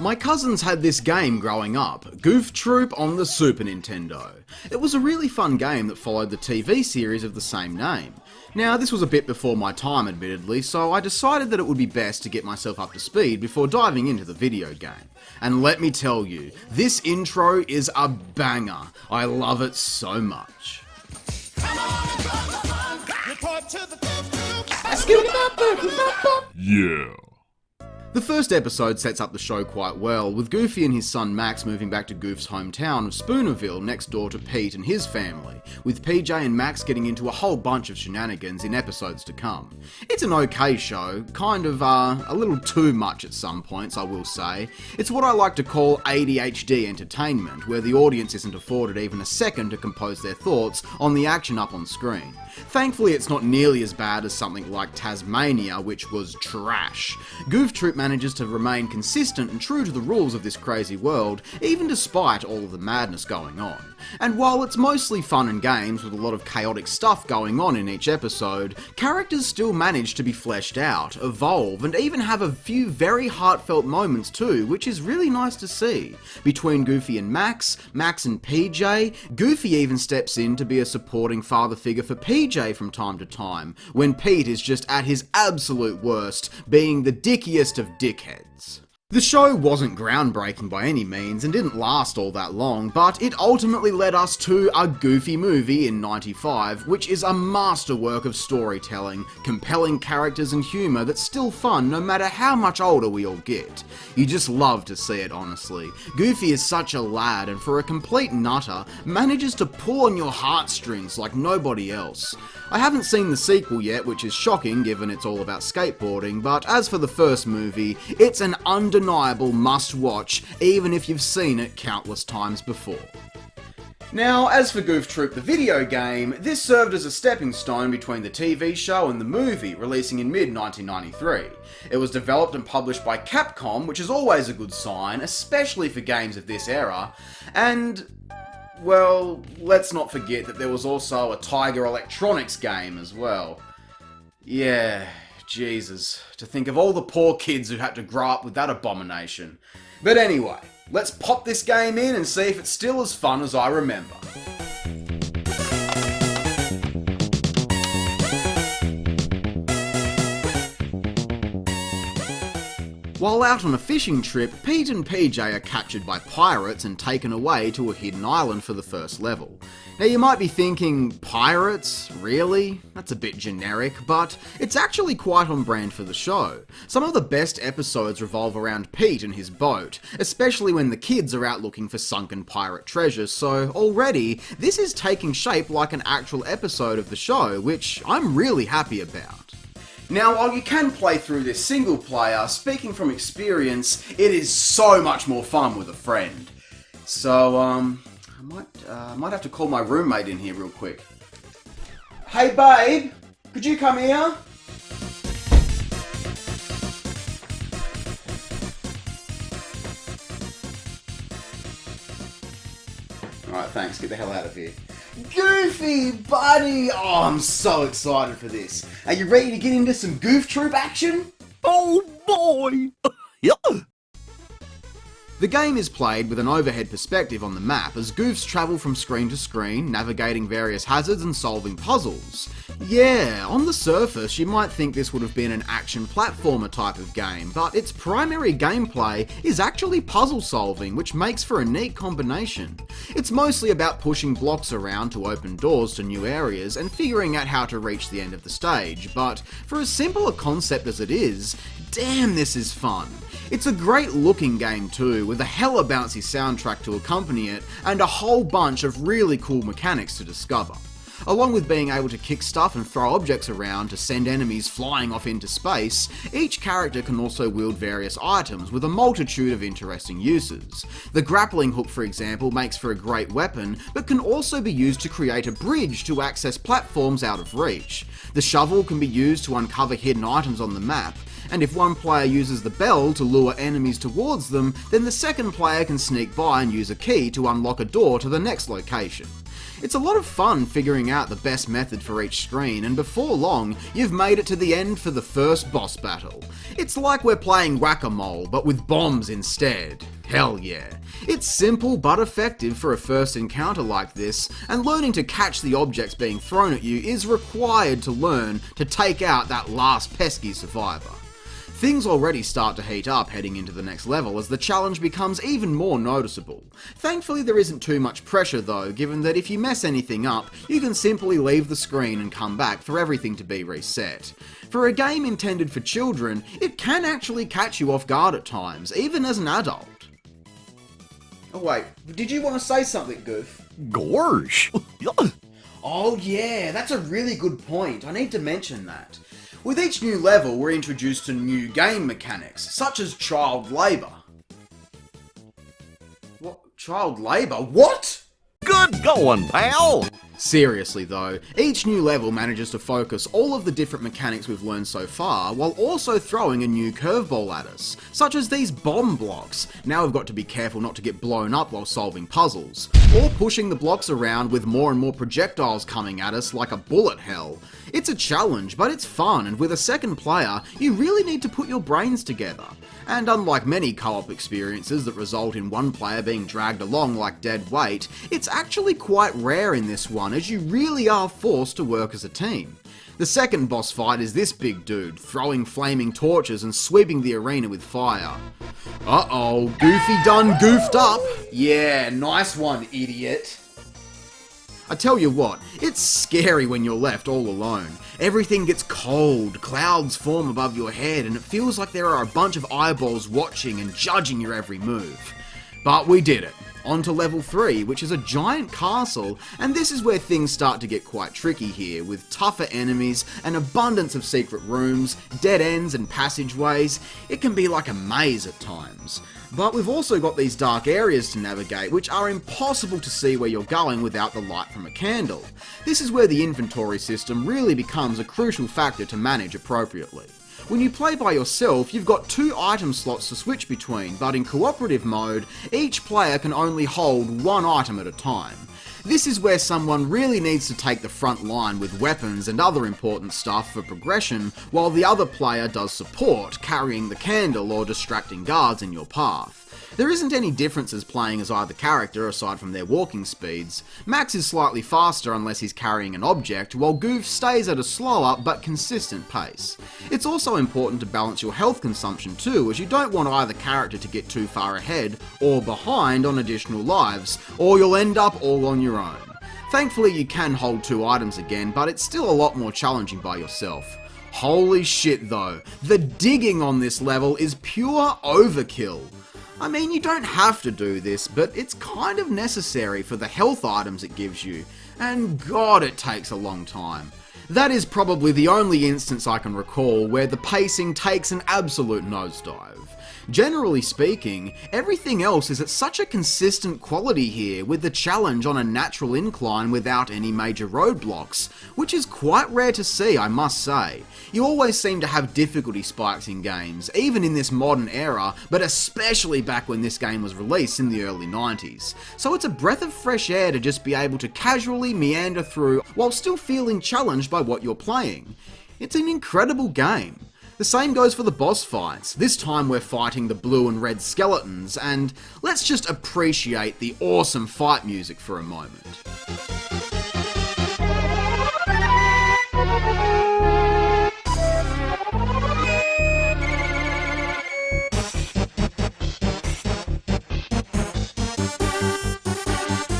My cousins had this game growing up, Goof Troop on the Super Nintendo. It was a really fun game that followed the TV series of the same name. Now, this was a bit before my time, admittedly, so I decided that it would be best to get myself up to speed before diving into the video game. And let me tell you, this intro is a banger. I love it so much. Yeah. The first episode sets up the show quite well, with Goofy and his son Max moving back to Goof's hometown of Spoonerville next door to Pete and his family, with PJ and Max getting into a whole bunch of shenanigans in episodes to come. It's an okay show, kind of a little too much at some points, I will say. It's what I like to call ADHD entertainment, where the audience isn't afforded even a second to compose their thoughts on the action up on screen. Thankfully, it's not nearly as bad as something like Tasmania, which was trash. Goof Troop manages to remain consistent and true to the rules of this crazy world, even despite all of the madness going on. And while it's mostly fun and games with a lot of chaotic stuff going on in each episode, characters still manage to be fleshed out, evolve, and even have a few very heartfelt moments too, which is really nice to see. Between Goofy and Max, Max and PJ, Goofy even steps in to be a supporting father figure for PJ from time to time, when Pete is just at his absolute worst, being the dickiest of dickheads. The show wasn't groundbreaking by any means and didn't last all that long, but it ultimately led us to a Goofy movie in '95, which is a masterwork of storytelling, compelling characters and humour that's still fun no matter how much older we all get. You just love to see it, honestly. Goofy is such a lad and for a complete nutter, manages to pull on your heartstrings like nobody else. I haven't seen the sequel yet, which is shocking given it's all about skateboarding, but as for the first movie, it's an undeniable must-watch, even if you've seen it countless times before. Now, as for Goof Troop the video game, this served as a stepping stone between the TV show and the movie, releasing in mid-1993. It was developed and published by Capcom, which is always a good sign, especially for games of this era, and well, let's not forget that there was also a Tiger Electronics game as well. Yeah, Jesus, to think of all the poor kids who had to grow up with that abomination. But anyway, let's pop this game in and see if it's still as fun as I remember. While out on a fishing trip, Pete and PJ are captured by pirates and taken away to a hidden island for the first level. Now you might be thinking, pirates? Really? That's a bit generic, but it's actually quite on brand for the show. Some of the best episodes revolve around Pete and his boat, especially when the kids are out looking for sunken pirate treasures, so already, this is taking shape like an actual episode of the show, which I'm really happy about. Now, while you can play through this single player, speaking from experience, it is so much more fun with a friend. So, I might have to call my roommate in here real quick. Hey babe, could you come here? Alright, thanks, get the hell out of here. Goofy, buddy! Oh, I'm so excited for this. Are you ready to get into some Goof Troop action? Oh boy! Yeah. The game is played with an overhead perspective on the map as Goofs travel from screen to screen, navigating various hazards and solving puzzles. Yeah, on the surface you might think this would have been an action platformer type of game, but its primary gameplay is actually puzzle solving, which makes for a neat combination. It's mostly about pushing blocks around to open doors to new areas and figuring out how to reach the end of the stage, but for as simple a concept as it is, damn this is fun. It's a great looking game too, with a hella bouncy soundtrack to accompany it, and a whole bunch of really cool mechanics to discover. Along with being able to kick stuff and throw objects around to send enemies flying off into space, each character can also wield various items with a multitude of interesting uses. The grappling hook, for example, makes for a great weapon, but can also be used to create a bridge to access platforms out of reach. The shovel can be used to uncover hidden items on the map, and if one player uses the bell to lure enemies towards them, then the second player can sneak by and use a key to unlock a door to the next location. It's a lot of fun figuring out the best method for each screen, and before long, you've made it to the end for the first boss battle. It's like we're playing whack-a-mole, but with bombs instead. Hell yeah. It's simple but effective for a first encounter like this, and learning to catch the objects being thrown at you is required to learn to take out that last pesky survivor. Things already start to heat up heading into the next level as the challenge becomes even more noticeable. Thankfully there isn't too much pressure though, given that if you mess anything up, you can simply leave the screen and come back for everything to be reset. For a game intended for children, it can actually catch you off guard at times, even as an adult. Oh wait, did you want to say something, Goof? Gosh. Oh yeah, that's a really good point. I need to mention that. With each new level, we're introduced to new game mechanics, such as child labour. What? Child labour? What? Good going, pal. Seriously though, each new level manages to focus all of the different mechanics we've learned so far, while also throwing a new curveball at us, such as these bomb blocks. Now we've got to be careful not to get blown up while solving puzzles, or pushing the blocks around with more and more projectiles coming at us like a bullet hell. It's a challenge, but it's fun, and with a second player, you really need to put your brains together. And unlike many co-op experiences that result in one player being dragged along like dead weight, it's actually quite rare in this one, as you really are forced to work as a team. The second boss fight is this big dude, throwing flaming torches and sweeping the arena with fire. Uh-oh, Goofy done goofed up! Yeah, nice one, idiot. I tell you what, it's scary when you're left all alone. Everything gets cold, clouds form above your head, and it feels like there are a bunch of eyeballs watching and judging your every move. But we did it. On to level 3, which is a giant castle, and this is where things start to get quite tricky here, with tougher enemies, an abundance of secret rooms, dead ends and passageways. It can be like a maze at times. But we've also got these dark areas to navigate, which are impossible to see where you're going without the light from a candle. This is where the inventory system really becomes a crucial factor to manage appropriately. When you play by yourself, you've got 2 item slots to switch between, but in cooperative mode, each player can only hold 1 item at a time. This is where someone really needs to take the front line with weapons and other important stuff for progression, while the other player does support, carrying the candle or distracting guards in your path. There isn't any differences playing as either character aside from their walking speeds. Max is slightly faster unless he's carrying an object, while Goof stays at a slower but consistent pace. It's also important to balance your health consumption too, as you don't want either character to get too far ahead or behind on additional lives, or you'll end up all on your own. Thankfully you can hold 2 items again, but it's still a lot more challenging by yourself. Holy shit though, the digging on this level is pure overkill. I mean, you don't have to do this, but it's kind of necessary for the health items it gives you, and god it takes a long time. That is probably the only instance I can recall where the pacing takes an absolute nosedive. Generally speaking, everything else is at such a consistent quality here, with the challenge on a natural incline without any major roadblocks, which is quite rare to see, I must say. You always seem to have difficulty spikes in games, even in this modern era, but especially back when this game was released in the early 90s. So it's a breath of fresh air to just be able to casually meander through while still feeling challenged by what you're playing. It's an incredible game. The same goes for the boss fights. This time we're fighting the blue and red skeletons, and let's just appreciate the awesome fight music for a moment.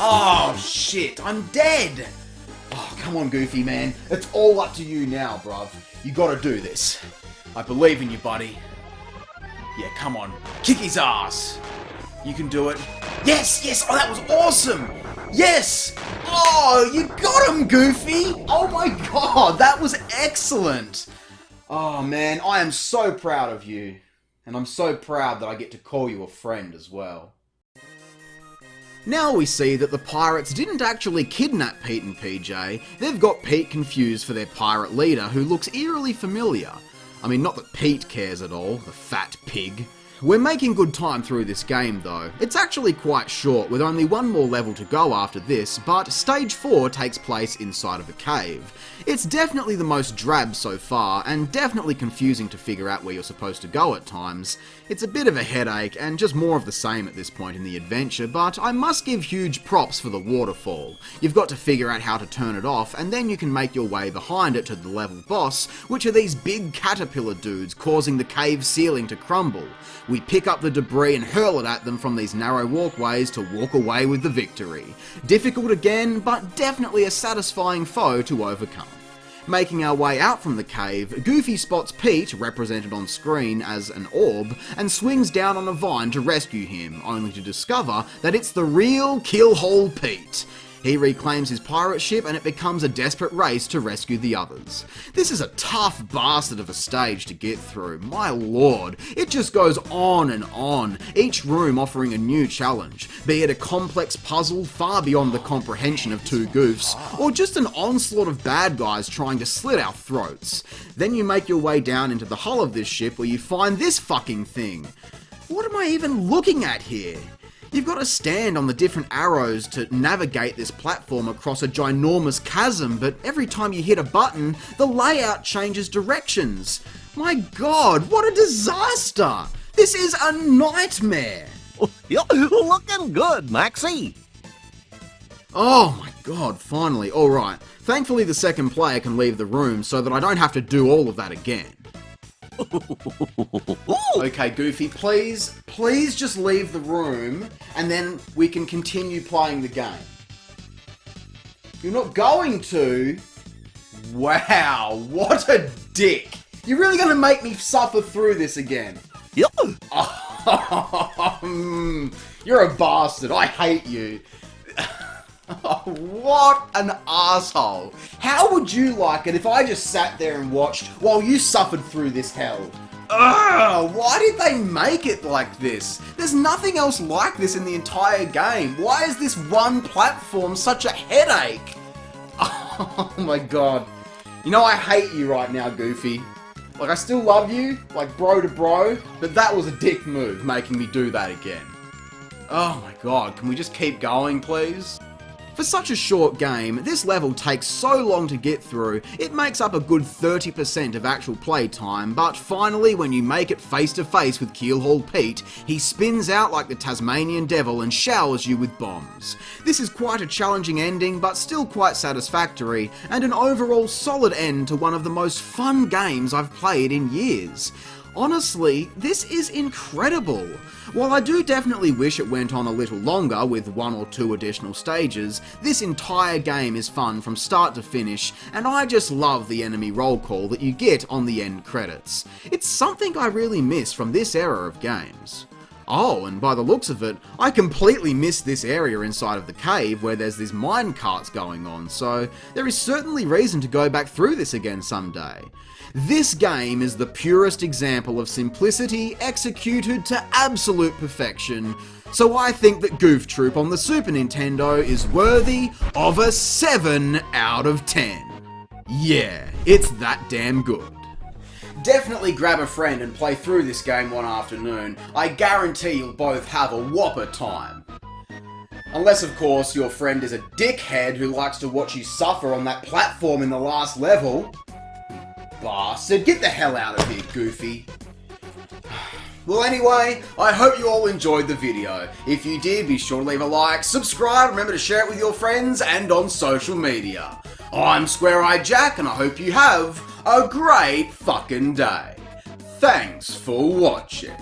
Oh shit, I'm dead! Oh, come on Goofy man, it's all up to you now, bruv. You gotta do this. I believe in you, buddy. Yeah, come on. Kick his ass! You can do it. Yes! Yes! Oh, that was awesome! Yes! Oh, you got him, Goofy! Oh my god, that was excellent! Oh man, I am so proud of you. And I'm so proud that I get to call you a friend as well. Now we see that the pirates didn't actually kidnap Pete and PJ, they've got Pete confused for their pirate leader who looks eerily familiar. I mean, not that Pete cares at all, the fat pig. We're making good time through this game though. It's actually quite short, with only one more level to go after this, but stage 4 takes place inside of a cave. It's definitely the most drab so far, and definitely confusing to figure out where you're supposed to go at times. It's a bit of a headache, and just more of the same at this point in the adventure, but I must give huge props for the waterfall. You've got to figure out how to turn it off, and then you can make your way behind it to the level boss, which are these big caterpillar dudes causing the cave ceiling to crumble. We pick up the debris and hurl it at them from these narrow walkways to walk away with the victory. Difficult again, but definitely a satisfying foe to overcome. Making our way out from the cave, Goofy spots Pete, represented on screen as an orb, and swings down on a vine to rescue him, only to discover that it's the real Keelhole Pete. He reclaims his pirate ship and it becomes a desperate race to rescue the others. This is a tough bastard of a stage to get through, my lord. It just goes on and on, each room offering a new challenge, be it a complex puzzle far beyond the comprehension of two goofs, or just an onslaught of bad guys trying to slit our throats. Then you make your way down into the hull of this ship where you find this fucking thing. What am I even looking at here? You've got to stand on the different arrows to navigate this platform across a ginormous chasm, but every time you hit a button, the layout changes directions. My god, what a disaster! This is a nightmare! Looking good, Maxie. Oh my god, finally, alright. Thankfully the second player can leave the room so that I don't have to do all of that again. Okay, Goofy, please just leave the room, and then we can continue playing the game. You're not going to? Wow, what a dick. You're really going to make me suffer through this again? Yep. You're a bastard, I hate you. What an asshole. How would you like it if I just sat there and watched while you suffered through this hell? Ugh, why did they make it like this? There's nothing else like this in the entire game. Why is this one platform such a headache? Oh my god. You know, I hate you right now, Goofy. Like, I still love you, like bro to bro, but that was a dick move, making me do that again. Oh my god, can we just keep going, please? For such a short game, this level takes so long to get through, it makes up a good 30% of actual playtime, but finally when you make it face to face with Keelhole Pete, he spins out like the Tasmanian devil and showers you with bombs. This is quite a challenging ending, but still quite satisfactory, and an overall solid end to one of the most fun games I've played in years. Honestly, this is incredible. While I do definitely wish it went on a little longer with 1 or 2 additional stages, this entire game is fun from start to finish, and I just love the enemy roll call that you get on the end credits. It's something I really miss from this era of games. Oh, and by the looks of it, I completely missed this area inside of the cave where there's these mine carts going on, so there is certainly reason to go back through this again someday. This game is the purest example of simplicity executed to absolute perfection, so I think that Goof Troop on the Super Nintendo is worthy of a 7 out of 10. Yeah, it's that damn good. Definitely grab a friend and play through this game one afternoon. I guarantee you'll both have a whopper time. Unless, of course, your friend is a dickhead who likes to watch you suffer on that platform in the last level. Bastard, get the hell out of here, Goofy. Well anyway, I hope you all enjoyed the video. If you did, be sure to leave a like, subscribe, remember to share it with your friends and on social media. I'm Square Eyed Jack and I hope you have a great fucking day. Thanks for watching.